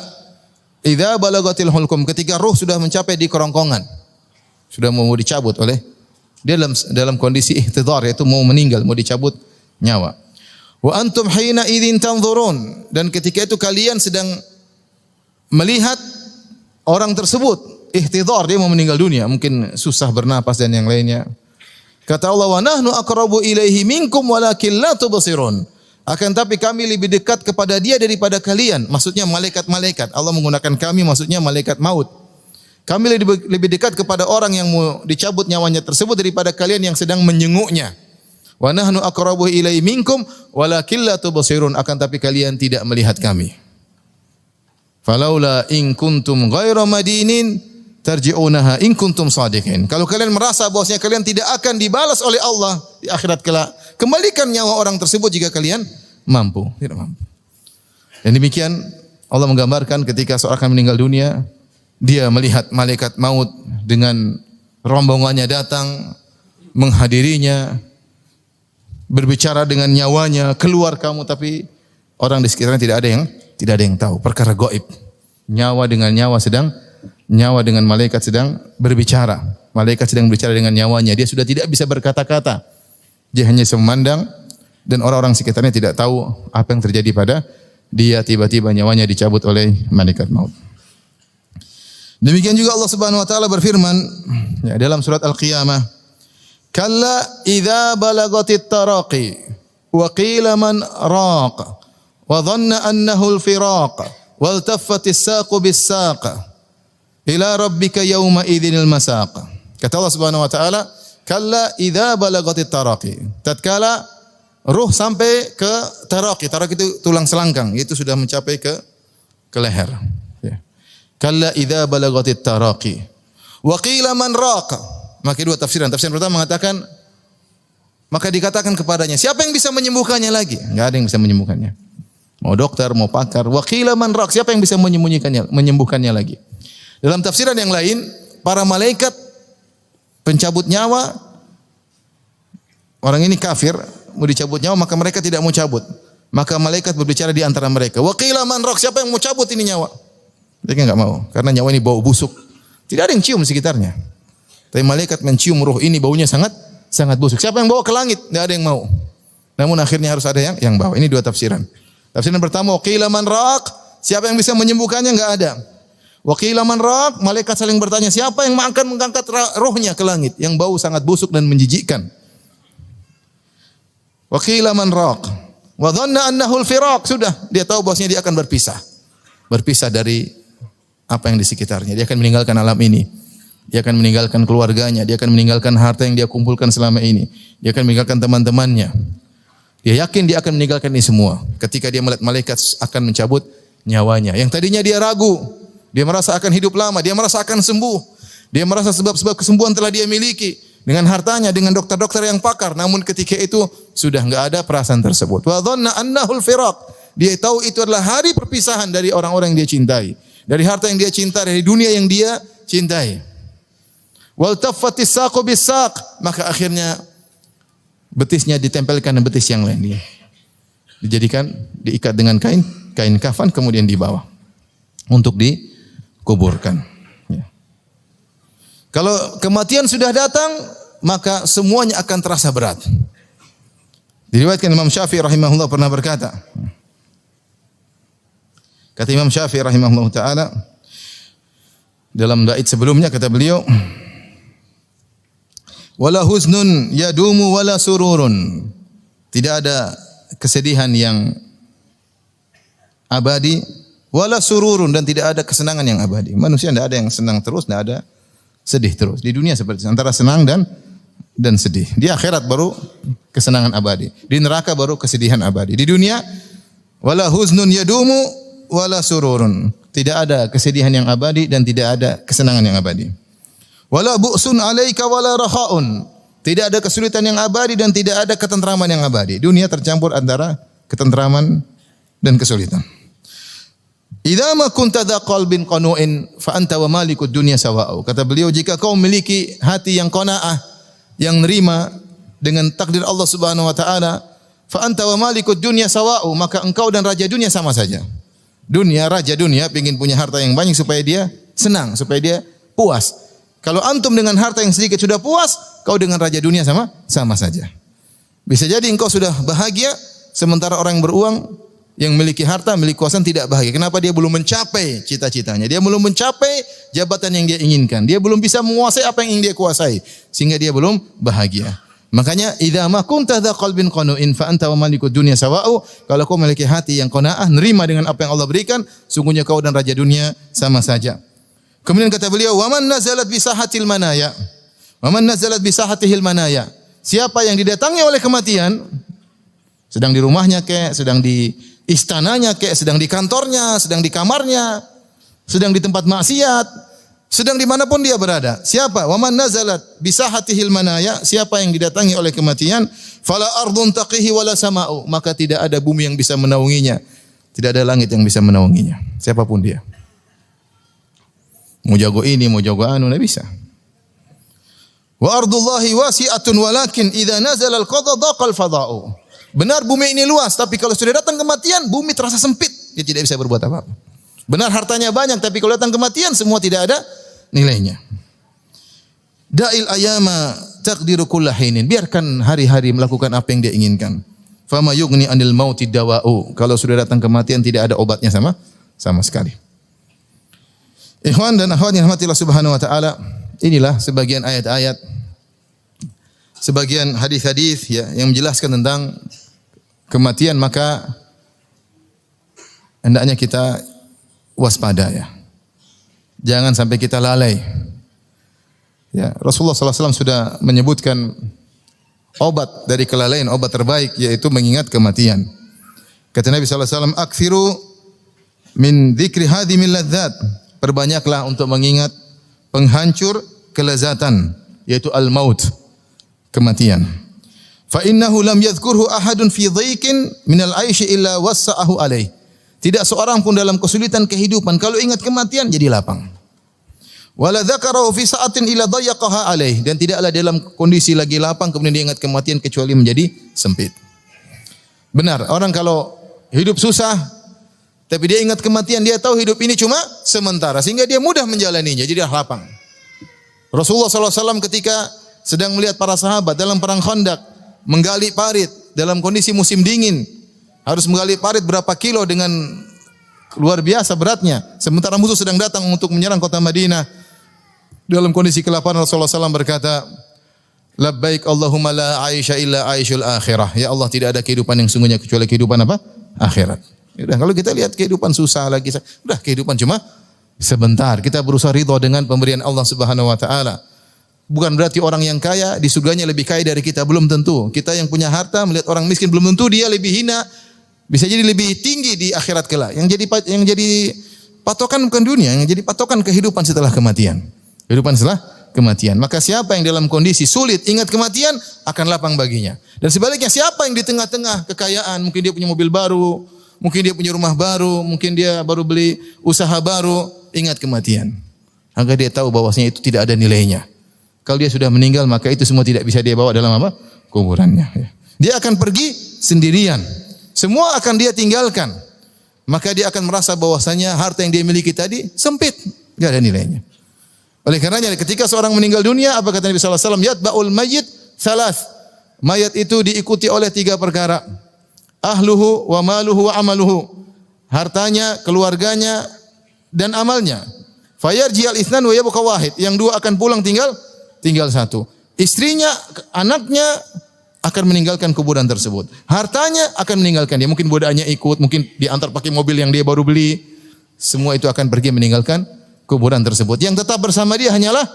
idza balagatil hulqum, ketika ruh sudah mencapai di kerongkongan, sudah mau dicabut oleh dia dalam kondisi ihtidar, yaitu mau meninggal, mau dicabut nyawa. Wa antum hina idzin tanzurun, dan ketika itu kalian sedang melihat orang tersebut ihtidar, dia mau meninggal dunia, mungkin susah bernapas dan yang lainnya. Kata Allah, wa nahnu aqrabu ilaihi minkum walakin la tubsirun. Akan tapi kami lebih dekat kepada dia daripada kalian. Maksudnya malaikat-malaikat. Allah menggunakan kami, maksudnya malaikat maut. Kami lebih dekat kepada orang yang mau dicabut nyawanya tersebut daripada kalian yang sedang menyenguknya. Wa nahnu aqrabu ilaihi minkum walakin la tubsirun. Akan tapi kalian tidak melihat kami. Falaula in kuntum ghaira madinin tarji'unaha in kuntum shadiqin. Kalau kalian merasa bahwasanya kalian tidak akan dibalas oleh Allah di akhirat kelak, kembalikan nyawa orang tersebut jika kalian mampu. Tidak mampu. Dan demikian Allah menggambarkan ketika seorang akan meninggal dunia, dia melihat malaikat maut dengan rombongannya datang menghadirinya, berbicara dengan nyawanya, keluar kamu, tapi orang di sekitarnya tidak ada yang tahu. Perkara gaib. Nyawa dengan malaikat sedang berbicara. Malaikat sedang berbicara dengan nyawanya. Dia sudah tidak bisa berkata-kata. Dia hanya memandang, dan orang-orang sekitarnya tidak tahu apa yang terjadi pada dia. Tiba-tiba nyawanya dicabut oleh malaikat maut. Demikian juga Allah Subhanahu wa taala berfirman, ya, dalam surat Al-Qiyamah, "Kalla idza balagatit taraqi wa qila man raq wa dhanna annahu al-firaq wal taffatis saqu bis-saq ila rabbika yawma idzil masaq." Kata Allah Subhanahu wa taala, "Kalla idza balagatit taraqi." Tatkala ruh sampai ke taraqi. Taraqi itu tulang selangkang, itu sudah mencapai ke leher. Kalla idza balagatit taraqi wa qila man raq. Maka dua tafsiran. Tafsiran pertama mengatakan, maka dikatakan kepadanya, siapa yang bisa menyembuhkannya lagi? Enggak ada yang bisa menyembuhkannya. Mau dokter, mau pakar. Wa qila man raq, siapa yang bisa menyembuhkannya lagi? Dalam tafsiran yang lain, para malaikat pencabut nyawa, orang ini kafir, mau dicabut nyawa, maka mereka tidak mau cabut. Maka malaikat berbicara di antara mereka. Wa qila man raq, siapa yang mau cabut ini nyawa? Mereka enggak mau, karena nyawa ini bau busuk. Tidak ada yang cium di sekitarnya. Tapi malaikat mencium ruh ini, baunya sangat busuk. Siapa yang bawa ke langit? Tidak ada yang mau. Namun akhirnya harus ada yang bawa. Ini dua tafsiran. Tafsiran pertama, waqila man raq, siapa yang bisa menyembuhkannya? Enggak ada. Waqila man raq, malaikat saling bertanya, siapa yang akan mengangkat rohnya ke langit yang bau sangat busuk dan menjijikkan? Waqila man raq, wa dhanna annahu al-firaq, sudah dia tahu bahwasanya dia akan berpisah dari apa yang di sekitarnya. Dia akan meninggalkan alam ini. Dia akan meninggalkan keluarganya. Dia akan meninggalkan harta yang dia kumpulkan selama ini. Dia akan meninggalkan teman-temannya. Dia yakin dia akan meninggalkan ini semua. Ketika dia melihat malaikat akan mencabut nyawanya. Yang tadinya dia ragu. Dia merasa akan hidup lama. Dia merasa akan sembuh. Dia merasa sebab-sebab kesembuhan telah dia miliki. Dengan hartanya, dengan dokter-dokter yang pakar. Namun ketika itu sudah enggak ada perasaan tersebut. Wa dhanna annahul firaq. Dia tahu itu adalah hari perpisahan dari orang-orang yang dia cintai. Dari harta yang dia cinta, dari dunia yang dia cintai. Wal taffatis saqu bis-saq, maka akhirnya betisnya ditempelkan dengan betis yang lain. Dijadikan, diikat dengan kain kafan, kemudian dibawa untuk dikuburkan. Ya. Kalau kematian sudah datang, maka semuanya akan terasa berat. Diriwayatkan Imam Syafi'i rahimahullah pernah berkata, Kata Imam Syafi'i rahimahullah taala dalam bait sebelumnya kata beliau, wala huznun yadumu wala sururun. Tidak ada kesedihan yang abadi, wala sururun, dan tidak ada kesenangan yang abadi. Manusia tidak ada yang senang terus, tidak ada sedih terus. Di dunia seperti itu, antara senang dan sedih. Di akhirat baru kesenangan abadi. Di neraka baru kesedihan abadi. Di dunia wala huznun yadumu wala sururun. Tidak ada kesedihan yang abadi dan tidak ada kesenangan yang abadi. Wala bu'sun 'alaika wala rahaun. Tidak ada kesulitan yang abadi dan tidak ada ketentraman yang abadi. Dunia tercampur antara ketentraman dan kesulitan. Idza ma kunta dha qalbin qanu'in fa anta wa malikud dunya sawa'u. Kata beliau, jika kau memiliki hati yang qanaah, yang nerima dengan takdir Allah Subhanahu wa taala, fa anta wa malikud dunya sawa'u, maka engkau dan raja dunia sama saja. Dunia, raja dunia ingin punya harta yang banyak supaya dia senang, supaya dia puas. Kalau antum dengan harta yang sedikit sudah puas, kau dengan raja dunia sama saja. Bisa jadi engkau sudah bahagia, sementara orang yang beruang, yang memiliki harta, memiliki kekuasaan tidak bahagia. Kenapa? Dia belum mencapai cita-citanya. Dia belum mencapai jabatan yang dia inginkan. Dia belum bisa menguasai apa yang ingin dia kuasai, sehingga dia belum bahagia. Makanya idza ma kunta dha qalbin qanu'in fa anta wa malikud dunya sawa'u. Kalau kau memiliki hati yang qanaah, nerima dengan apa yang Allah berikan, sungguhnya kau dan raja dunia sama saja. Kemudian kata beliau, wa man nazalat bi sahatil manaya. Wa man nazalat bi sahatihil manaya. Siapa yang didatangi oleh kematian, sedang di rumahnya kek, sedang di istananya kek, sedang di kantornya, sedang di kamarnya, sedang di tempat maksiat, sedang dimanapun dia berada. Siapa? Wa man nazalat bisahatihil manaya. Siapa yang didatangi oleh kematian, fala ardun taqihi wala sama'u, maka tidak ada bumi yang bisa menaunginya, tidak ada langit yang bisa menaunginya. Siapapun dia. Mau jago ini, mau jago anu, enggak bisa. Wa ardullahi wasi'atun walakin idza nazala al-qada daqal fada'u. Benar bumi ini luas, tapi kalau sudah datang kematian, bumi terasa sempit. Dia tidak bisa berbuat apa-apa. Benar hartanya banyak, tapi kalau datang kematian, semua tidak ada nilainya. Da'il ayama taqdiru kullahinin. Biarkan hari-hari melakukan apa yang dia inginkan. Fama yughni anil mauti dawa'u. Kalau sudah datang kematian, tidak ada obatnya sama sekali. Ikhwan dan akhwat yang dirahmati Allah Subhanahu wa taala, inilah sebagian ayat-ayat, sebagian hadis-hadis ya yang menjelaskan tentang kematian, maka hendaknya kita waspada ya. Jangan sampai kita lalai. Ya, Rasulullah SAW sudah menyebutkan obat dari kelalaian, obat terbaik yaitu mengingat kematian. Kata Nabi SAW, "Aktsiru min dzikri hadimil ladzat." Perbanyaklah untuk mengingat penghancur kelezatan, yaitu al-maut, kematian. Fa innahu lam yadhkurhu ahadun fi dhaiqin minal 'aishi illa wassa'ahu alaih. Tidak seorang pun dalam kesulitan kehidupan kalau ingat kematian jadi lapang. Wala dzakarahu fi sa'atin illa dhayyaqaha alaih, dan tidaklah dalam kondisi lagi lapang kemudian dia ingat kematian kecuali menjadi sempit. Benar, orang kalau hidup susah tapi dia ingat kematian, dia tahu hidup ini cuma sementara, sehingga dia mudah menjalaninya, jadi lapang. Rasulullah SAW ketika sedang melihat para sahabat dalam perang Khandaq menggali parit dalam kondisi musim dingin, harus menggali parit berapa kilo dengan luar biasa beratnya, sementara musuh sedang datang untuk menyerang kota Madinah. Dalam kondisi kelaparan, Rasulullah SAW berkata, labbaik Allahumma la aisha illa aishul akhirah. Ya Allah, tidak ada kehidupan yang sungguhnya kecuali kehidupan apa? Akhirat. Udah, kalau kita lihat kehidupan susah lagi, udah kehidupan cuma sebentar. Kita berusaha ridha dengan pemberian Allah Subhanahu wa taala. Bukan berarti orang yang kaya di surganya lebih kaya dari kita, belum tentu. Kita yang punya harta melihat orang miskin, belum tentu dia lebih hina, bisa jadi lebih tinggi di akhirat kelak. Yang jadi patokan bukan dunia, yang jadi patokan kehidupan setelah kematian. Kehidupan setelah kematian. Maka siapa yang dalam kondisi sulit ingat kematian, akan lapang baginya. Dan sebaliknya, siapa yang di tengah-tengah kekayaan, mungkin dia punya mobil baru, mungkin dia punya rumah baru, mungkin dia baru beli usaha baru, ingat kematian. Agar dia tahu bahwasanya itu tidak ada nilainya. Kalau dia sudah meninggal, maka itu semua tidak bisa dia bawa dalam apa? Kuburannya. Dia akan pergi sendirian. Semua akan dia tinggalkan. Maka dia akan merasa bahwasanya harta yang dia miliki tadi sempit, tidak ada nilainya. Oleh karenanya ketika seorang meninggal dunia, apa kata Nabi sallallahu alaihi wasallam? Yatba'ul mayyit salas. Mayat itu diikuti oleh 3 perkara. Ahluhu wa maluhu wa amaluhu. hartanya, keluarganya dan amalnya. Fayarji'al itsnan wa yabqa wahid. Yang dua akan pulang tinggal satu. Istrinya, anaknya akan meninggalkan kuburan tersebut. Hartanya akan meninggalkan dia. Mungkin budaknya ikut, mungkin diantar pakai mobil yang dia baru beli. Semua itu akan pergi meninggalkan kuburan tersebut. Yang tetap bersama dia hanyalah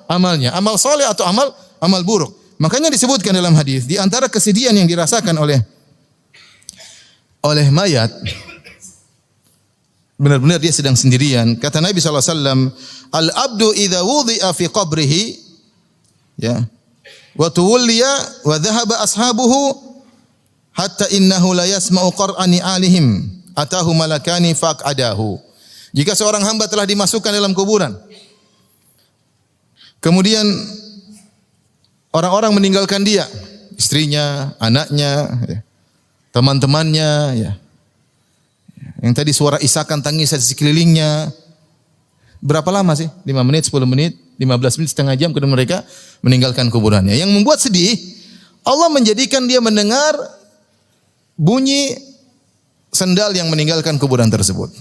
amalnya. Amal soleh atau amal buruk. Makanya disebutkan dalam hadis, di antara kesedihan yang dirasakan oleh mayat, benar-benar dia sedang sendirian. Kata Nabi SAW, al-abdu idha wudhi'a fi qabrihi, ya, wa tuwulliya wa dhahaba ashabuhu hatta innahu la yasma'u qar'ani alihim atahu malakani faq'adahu. Jika seorang hamba telah dimasukkan dalam kuburan, kemudian orang-orang meninggalkan dia, istrinya, anaknya, ya, teman-temannya, ya, yang tadi suara isakan tangisan di sekelilingnya, berapa lama sih? 5 menit, 10 menit, 15 menit, setengah jam, kemudian mereka meninggalkan kuburannya. Yang membuat sedih, Allah menjadikan dia mendengar bunyi sendal yang meninggalkan kuburan tersebut.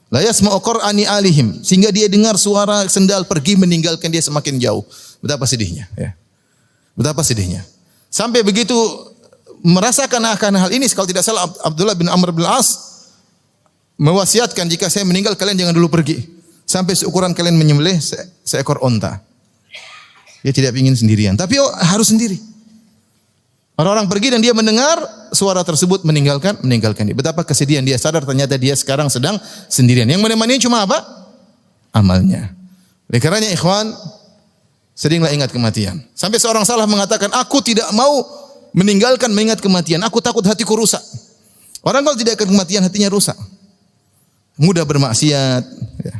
La yasma'u qar'ani alihim, sehingga dia dengar suara sendal pergi meninggalkan dia semakin jauh. Betapa sedihnya, ya. Betapa sedihnya. Sampai begitu merasakan akan hal ini, kalau tidak salah Abdullah bin Amr bin As mewasiatkan, jika saya meninggal kalian jangan dulu pergi sampai seukuran kalian menyembelih seekor onta. Dia tidak ingin sendirian, tapi harus sendiri. Orang-orang pergi dan dia mendengar suara tersebut meninggalkan dia. Betapa kesedihan, dia sadar ternyata dia sekarang sedang sendirian. Yang menemani cuma apa? Amalnya. Oleh karenanya ikhwan, seringlah ingat kematian. Sampai seorang salaf mengatakan, aku tidak mau mengingat kematian. Aku takut hatiku rusak. Orang kalau tidak ingat kematian, hatinya rusak. Mudah bermaksiat, ya.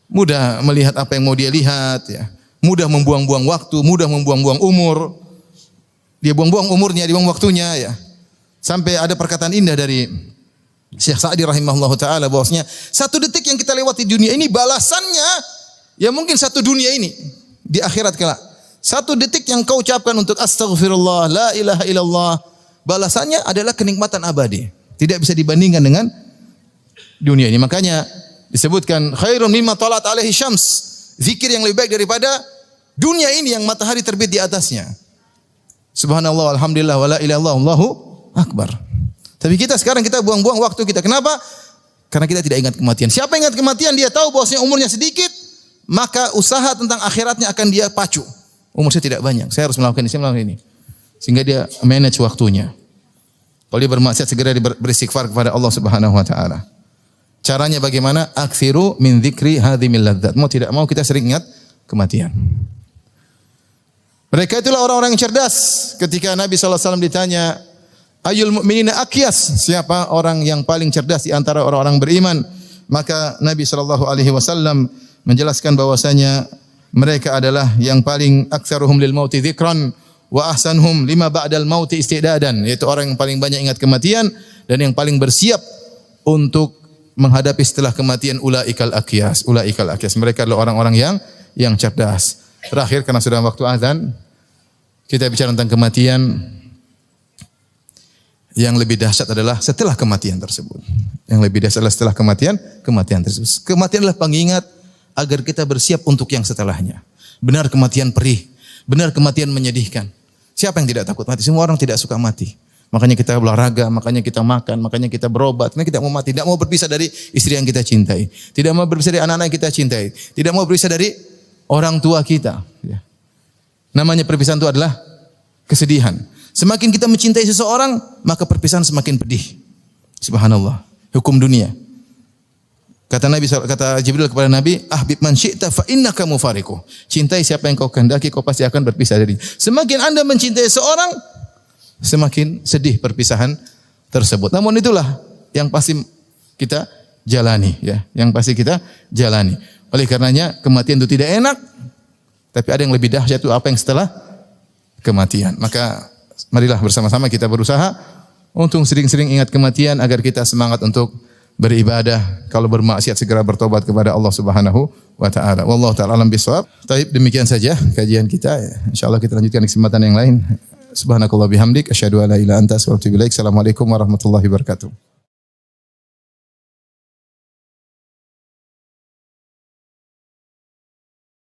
Mudah melihat apa yang mau dia lihat, ya. Mudah membuang-buang waktu, mudah membuang-buang umur. Dia buang-buang umurnya, dibuang waktunya, ya. Sampai ada perkataan indah dari Syekh Sa'di rahimahullahu taala bahwasanya 1 detik yang kita lewati di dunia ini balasannya ya mungkin 1 dunia ini di akhirat kelak. 1 detik yang kau ucapkan untuk astaghfirullah, la ilaha illallah, balasannya adalah kenikmatan abadi. Tidak bisa dibandingkan dengan dunia ini. Makanya disebutkan khairun mimma talat alaihi syams. Zikir yang lebih baik daripada dunia ini yang matahari terbit di atasnya. Subhanallah, alhamdulillah, wa la ilaha illallah, Allahu akbar. Tapi kita sekarang buang-buang waktu kita. Kenapa? Karena kita tidak ingat kematian. Siapa yang ingat kematian, dia tahu bahwasanya umurnya sedikit, maka usaha tentang akhiratnya akan dia pacu. Umur saya tidak banyak, saya harus melakukan ini. Sehingga dia manage waktunya. Kalau dia bermaksiat, segera beristighfar kepada Allah Subhanahu wa taala. Caranya bagaimana? Aktsiru min dzikri hadhimil ladzat. Mau tidak mau kita sering ingat kematian. Mereka itulah orang-orang yang cerdas. Ketika Nabi SAW ditanya, Ayul mu'minina akyas, siapa orang yang paling cerdas di antara orang-orang beriman? Maka Nabi SAW menjelaskan bahwasanya mereka adalah yang paling aktsaruhum lil mauti dzikran wa ahsanhum lima ba'dal mauti istidadan, yaitu orang yang paling banyak ingat kematian dan yang paling bersiap untuk menghadapi setelah kematian. Ulaikal akyas. Mereka adalah orang-orang yang cerdas. Terakhir, karena sudah waktu azan, kita bicara tentang kematian. Yang lebih dahsyat adalah setelah kematian tersebut. Yang lebih dahsyat adalah setelah kematian tersebut. Kematian adalah pengingat agar kita bersiap untuk yang setelahnya. Benar kematian perih, benar kematian menyedihkan. Siapa yang tidak takut mati? Semua orang tidak suka mati. Makanya kita olahraga, makanya kita makan, makanya kita berobat. Karena kita mau mati, tidak mau berpisah dari istri yang kita cintai, tidak mau berpisah dari anak-anak yang kita cintai, tidak mau berpisah dari orang tua kita. Namanya perpisahan itu adalah kesedihan. Semakin kita mencintai seseorang, maka perpisahan semakin pedih. Subhanallah, hukum dunia. Kata Jibril kepada Nabi, ahbib man syi'ta fa innaka mufariquh. Cintai siapa yang kau kehendaki, kau pasti akan berpisah darinya. Semakin Anda mencintai seorang, semakin sedih perpisahan tersebut. Namun itulah yang pasti kita jalani, ya. Yang pasti kita jalani. Oleh karenanya kematian itu tidak enak, tapi ada yang lebih dahsyat, itu apa yang setelah kematian. Maka marilah bersama-sama kita berusaha untuk sering-sering ingat kematian agar kita semangat untuk beribadah. Kalau bermaksiat segera bertobat kepada Allah Subhanahu wa taala. Wallahu taala alam bisawab. Baik, demikian saja kajian kita. Insyaallah kita lanjutkan di kesempatan yang lain. Subhanakallah bihamdik asyhadu an la ilaha illa anta astaghfiruka wa atubu ilaik. Assalamualaikum warahmatullahi wabarakatuh.